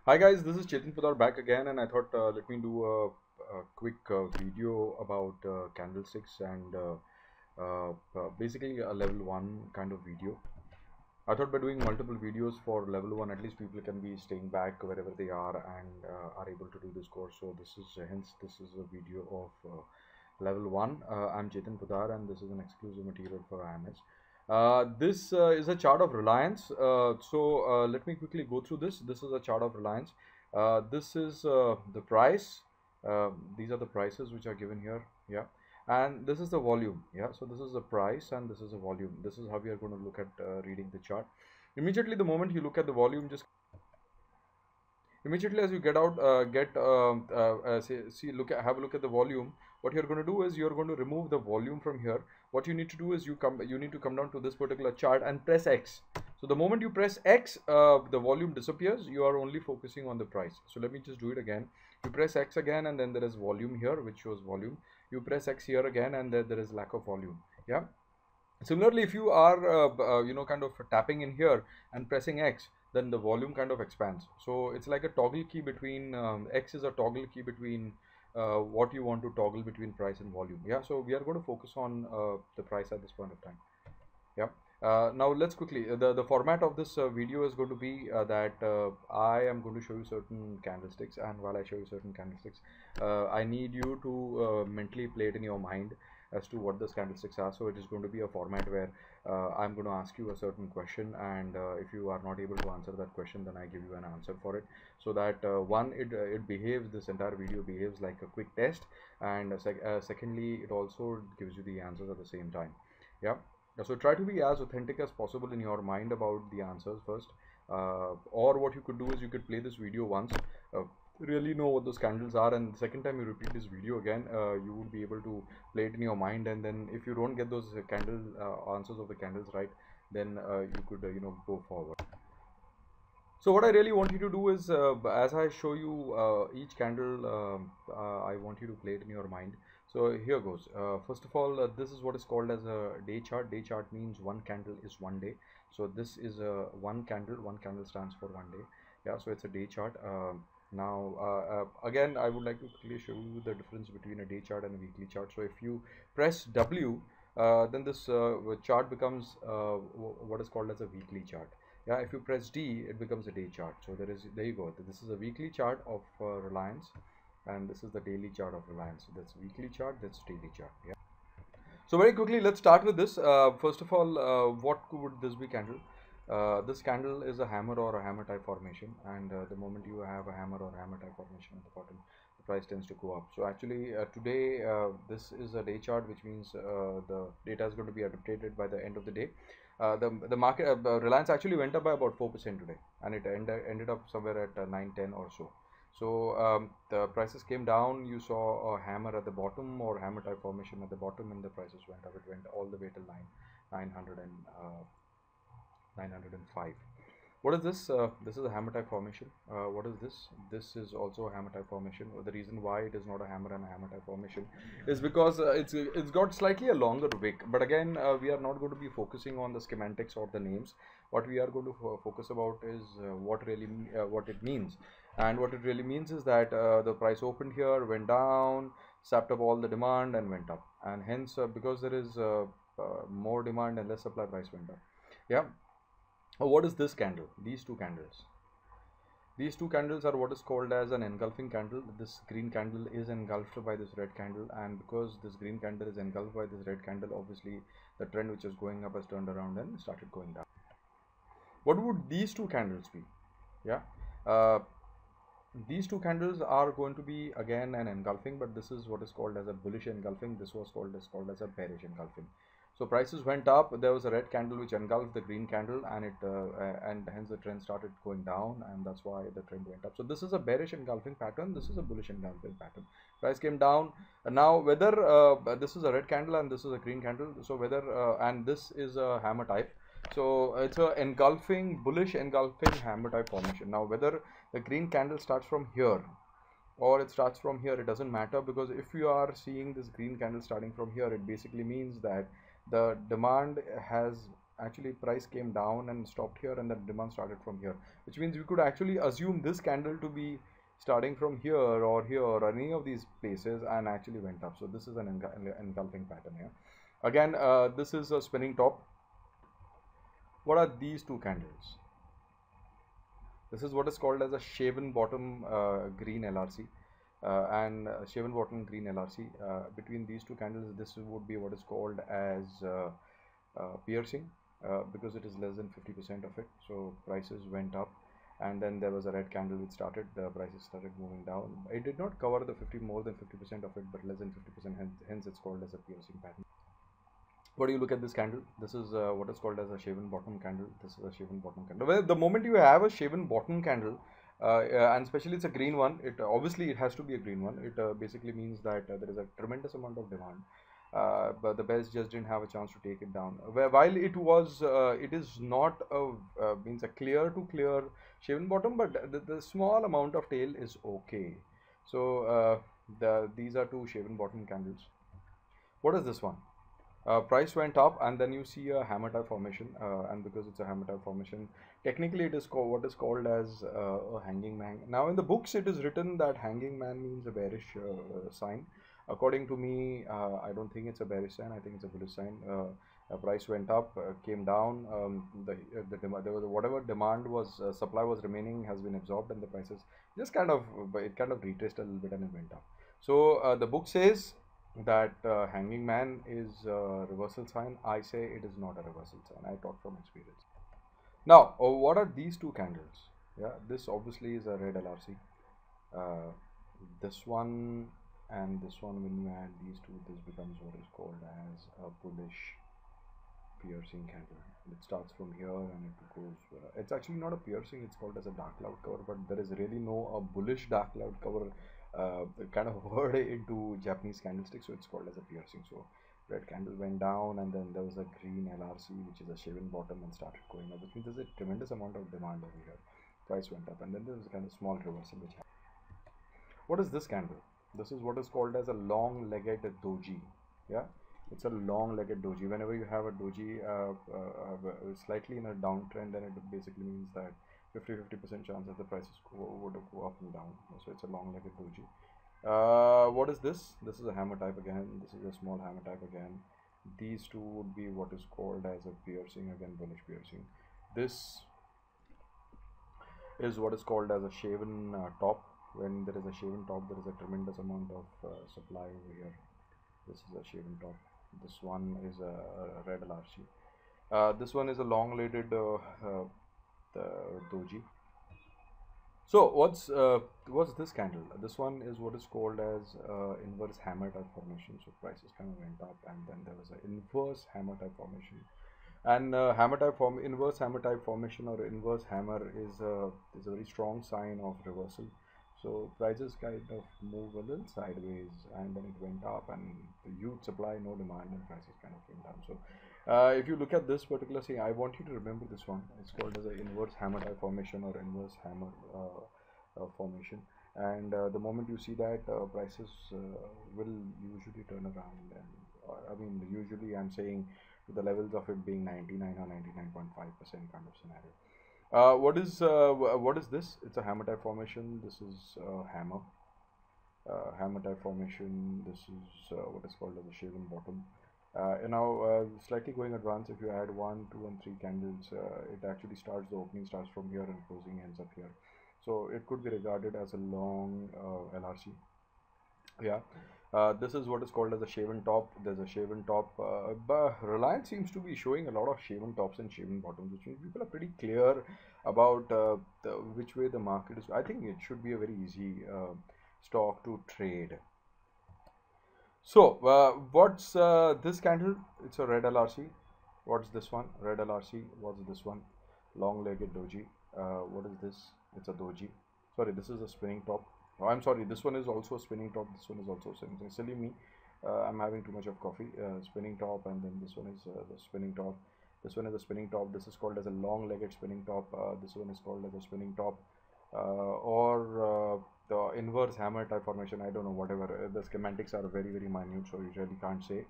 Hi guys, this is Chetan Pudar back again, and I thought let me do a quick video about candlesticks and basically a level 1 kind of video. I thought by doing multiple videos for level 1, at least people can be staying back wherever they are and are able to do this course. So this is hence this is a video of level 1. I'm Chetan Pudar, and this is an exclusive material for IMS. This is a chart of Reliance. Let me quickly go through this. This is a chart of Reliance. This is the price. These are the prices which are given here. Yeah, and this is the volume. Yeah, so this is the price and this is the volume. This is how we are going to look at reading the chart. Immediately, the moment you look at the volume, just immediately as you get out have a look at the volume. What you're going to do is you're going to remove the volume from here. What you need to do is you need to come down to this particular chart and press X. So the moment you press X, the volume disappears. You are only focusing on the price. So let me just do it again. You press X again, and then there is volume here which shows volume. You press X here again, and there is lack of volume. Yeah, similarly, if you are kind of tapping in here and pressing X, then the volume kind of expands. So it's like a toggle key between X is a toggle key between what you want to toggle between price and volume. Yeah, so we are going to focus on the price at this point of time. Yeah. Now let's quickly the format of this video is going to be that I am going to show you certain candlesticks, and while I show you certain candlesticks, I need you to mentally play it in your mind as to what those candlesticks are. So it is going to be a format where I'm going to ask you a certain question, and if you are not able to answer that question, then I give you an answer for it, so that one, it behaves, this entire video behaves like a quick test, and secondly, it also gives you the answers at the same time. Yeah. So try to be as authentic as possible in your mind about the answers first. Or what you could do is you could play this video once, really know what those candles are, and the second time you repeat this video again, you would be able to play it in your mind. And then if you don't get those candle answers of the candles right, then you could go forward. So what I really want you to do is, as I show you each candle, I want you to play it in your mind. So here goes. First of all, this is what is called as a day chart. Day chart means one candle is 1 day. So this is one candle. One candle stands for 1 day. Yeah, so it's a day chart. Again, I would like to quickly show you the difference between a day chart and a weekly chart. So if you press W, then this chart becomes what is called as a weekly chart. Yeah, if you press D, it becomes a day chart. So there you go. This is a weekly chart of Reliance, and this is the daily chart of Reliance. So that's weekly chart, that's daily chart. Yeah. So very quickly, let's start with this. First of all, what would this be candle? This candle is a hammer or a hammer type formation, and the moment you have a hammer or hammer type formation at the bottom, the price tends to go up. So actually today this is a day chart, which means the data is going to be updated by the end of the day. The market Reliance actually went up by about 4% today, and it ended up somewhere at 9-10 or so. So the prices came down. You saw a hammer at the bottom or hammer type formation at the bottom, and the prices went up. It went all the way till 905. What is this? This is a hammer type formation. What is this? This is also a hammer type formation. The reason why it is not a hammer and a hammer type formation is because it's got slightly a longer wick. But again, we are not going to be focusing on the schematics or the names. What we are going to focus about is what it means. And what it really means is that the price opened here, went down, sapped up all the demand, and went up. And hence, because there is more demand and less supply, price went up. Yeah. What is this candle? These two candles. These two candles are what is called as an engulfing candle. This green candle is engulfed by this red candle, and because this green candle is engulfed by this red candle, obviously the trend which is going up has turned around and started going down. What would these two candles be? Yeah. These two candles are going to be again an engulfing, but this is what is called as a bullish engulfing. This was called as a bearish engulfing. So prices went up. There was a red candle which engulfed the green candle, and and hence the trend started going down, and that's why the trend went up. So this is a bearish engulfing pattern. This is a bullish engulfing pattern. Price came down. And now whether this is a red candle and this is a green candle, so whether and this is a hammer type. So it's a engulfing, bullish engulfing hammer type formation. Now whether the green candle starts from here or it starts from here, it doesn't matter, because if you are seeing this green candle starting from here, it basically means that the demand has actually price came down and stopped here, and then demand started from here, which means we could actually assume this candle to be starting from here or here or any of these places and actually went up. So this is an engulfing pattern here. Again, this is a spinning top. What are these two candles? This is what is called as a shaven bottom green LRC and shaven bottom green LRC. Between these two candles, this would be what is called as piercing because it is less than 50% of it. So prices went up, and then there was a red candle which started, the prices started moving down. It did not cover the more than 50% of it, but less than 50%, hence it's called as a piercing pattern. What do you look at this candle? This is what is called as a shaven bottom candle. This is a shaven bottom candle. Well, the moment you have a shaven bottom candle, and especially it's a green one, it obviously it has to be a green one. It basically means that there is a tremendous amount of demand, but the bears just didn't have a chance to take it down. While it was, it is not a means a clear to clear shaven bottom, but the small amount of tail is okay. So these are two shaven bottom candles. What is this one? Price went up, and then you see a hammer type formation, and because it's a hammer type formation, technically it is called what is called as a hanging man. Now in the books it is written that hanging man means a bearish sign. According to me, I don't think it's a bearish sign. I think it's a bullish sign. Price went up, came down. There was whatever demand was, supply was remaining has been absorbed, and the prices just kind of retraced a little bit and it went up. So the book says that hanging man is a reversal sign. I say it is not a reversal sign. I talk from experience. Now, what are these two candles? Yeah, this obviously is a red LRC. This one and this one, when you add these two, this becomes what is called as a bullish piercing candle. It starts from here and it goes. It's actually not a piercing. It's called as a dark cloud cover, but there is really no a bullish dark cloud cover kind of word into Japanese candlestick, so it's called as a piercing. So red candle went down, and then there was a green LRC, which is a shaven bottom, and started going up, which means there's a tremendous amount of demand over here. Price went up, and then there was a kind of small reversal which happened. What is this candle? This is what is called as a long-legged doji. Yeah, it's a long-legged doji. Whenever you have a doji slightly in a downtrend, then it basically means that 50% chance that the prices would go up and down. So it's a long-legged doji. What is this? This is a hammer type again. This is a small hammer type again. These two would be what is called as a piercing, again bullish piercing. This is what is called as a shaven top. When there is a shaven top, there is a tremendous amount of supply over here. This is a shaven top. This one is a red LRC. This one is a long-legged doji. So what's this candle? This one is what is called as inverse hammer type formation. So prices kind of went up, and then there was an inverse hammer type formation. And inverse hammer type formation or inverse hammer is a very strong sign of reversal. So prices kind of move a little sideways, and then it went up, and the huge supply, no demand, and prices kind of went down. So if you look at this particular thing, I want you to remember this one. It's called as an inverse hammer type formation or inverse hammer formation. And the moment you see that, prices will usually turn around. And I mean, usually I'm saying to the levels of it being 99 or 99.5% kind of scenario. What is this? It's a hammer type formation. This is hammer type formation. This is what is called as a shaven bottom. And now slightly going advanced, if you add 1, 2 and 3 candles, it actually starts, the opening starts from here and closing ends up here. So it could be regarded as a long LRC. Yeah. This is what is called as a shaven top. There's a shaven top, but Reliance seems to be showing a lot of shaven tops and shaven bottoms, which means people are pretty clear about which way the market is. I think it should be a very easy stock to trade. So what's this candle? It's a red LRC. What's this one? Red LRC. What's this one? Long-legged doji. What is this? It's a doji. Sorry, this is a spinning top. Oh, I'm sorry, this one is also a spinning top. This one is also spinning. Silly me. I'm having too much of coffee. Spinning top, and then this one is the spinning top. This one is a spinning top. This is called as a long-legged spinning top. This one is called as a spinning top, or the inverse hammer type formation. I don't know, whatever. The schematics are very minute, so you really can't say.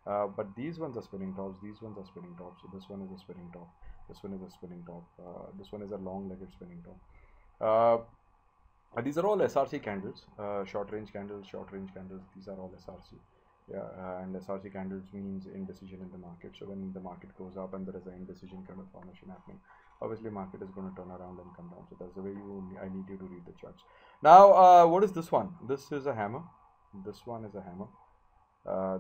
But these ones are spinning tops, these ones are spinning tops. So this one is a spinning top, this one is a spinning top, this one is a long legged spinning top. These are all SRC candles, short range candles, these are all SRC. Yeah, and SRC candles means indecision in the market. So when the market goes up and there is an indecision kind of formation happening, obviously market is going to turn around and come down. So that's the way I need you to read the charts. Now, what is this one? This is a hammer. This one is a hammer.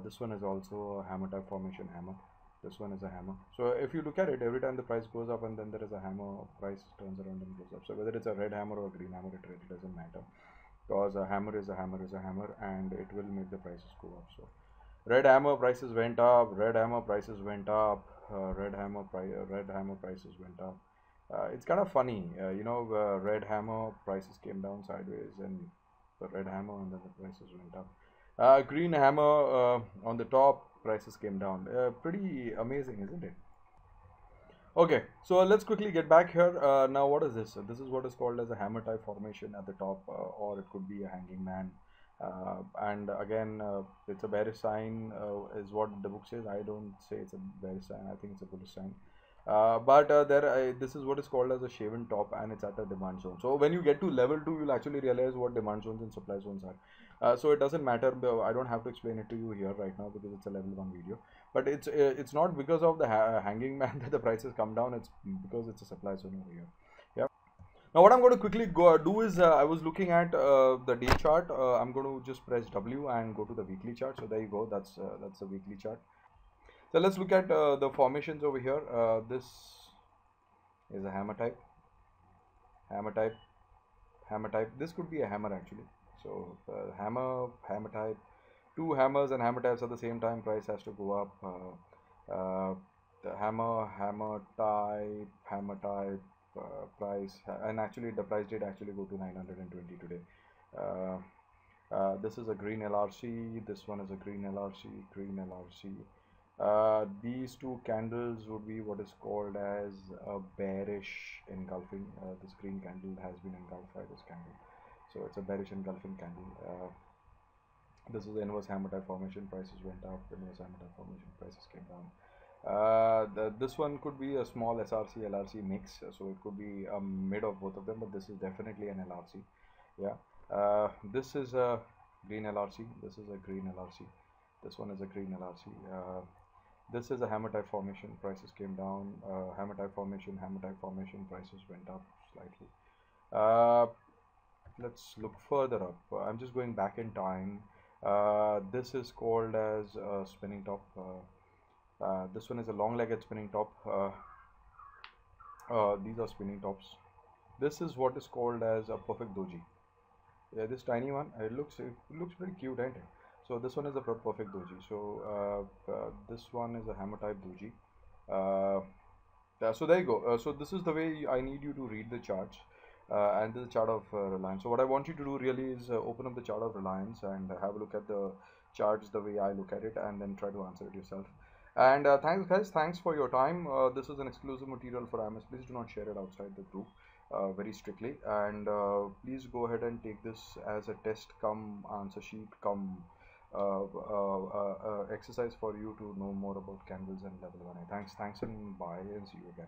This one is also a hammer type formation hammer. This one is a hammer. So if you look at it, every time the price goes up and then there is a hammer, price turns around and goes up. So whether it's a red hammer or a green hammer, it really doesn't matter, because a hammer is a hammer is a hammer, and it will make the prices go up. So red hammer prices went up, red hammer prices went up, red hammer prices went up. It's kind of funny, red hammer prices came down sideways, and the red hammer, and then the prices went up. Green hammer on the top, prices came down. Pretty amazing, isn't it? Okay, so let's quickly get back here. Now, what is this? This is what is called as a hammer type formation at the top, or it could be a hanging man. And again, it's a bearish sign, is what the book says. I don't say it's a bearish sign. I think it's a bullish sign. But this is what is called as a shaven top, and it's at a demand zone. So when you get to level 2, you'll actually realize what demand zones and supply zones are. So it doesn't matter. I don't have to explain it to you here right now because it's a level 1 video. But it's not because of the hanging man that the prices come down. It's because it's a supply zone over here. Yeah. Now what I'm going to quickly do is I was looking at the day chart. I'm going to just press W and go to the weekly chart. So there you go. That's the weekly chart. So let's look at the formations over here. This is a hammer type, hammer type, hammer type. This could be a hammer actually. So hammer, hammer type, two hammers and hammer types at the same time, price has to go up. The hammer type, price, and actually the price did actually go to 920 today. This is a green LRC, this one is a green LRC, green LRC. These two candles would be what is called as a bearish engulfing. This green candle has been engulfed by this candle, so it's a bearish engulfing candle. This is the inverse hammer type formation, prices went up, inverse hammer type formation, prices came down. This one could be a small SRC LRC mix, so it could be a mid of both of them, but this is definitely an LRC. Yeah, this is a green LRC, this is a green LRC, this one is a green LRC. This is a hammer type formation, prices came down. Hammer type formation, prices went up slightly. Let's look further up. I'm just going back in time. This is called as a spinning top. This one is a long-legged spinning top. These are spinning tops. This is what is called as a perfect doji. Yeah, this tiny one. It looks pretty cute, ain't it? So this one is a perfect doji. So this one is a hammer type doji. So there you go. So this is the way I need you to read the charts. And this is a chart of Reliance. So what I want you to do really is open up the chart of Reliance and have a look at the charts the way I look at it, and then try to answer it yourself. And thanks guys, thanks for your time. This is an exclusive material for IMS. Please do not share it outside the group very strictly, and please go ahead and take this as a test come answer sheet come exercise for you to know more about candles and level 1A. Thanks and bye, and see you again.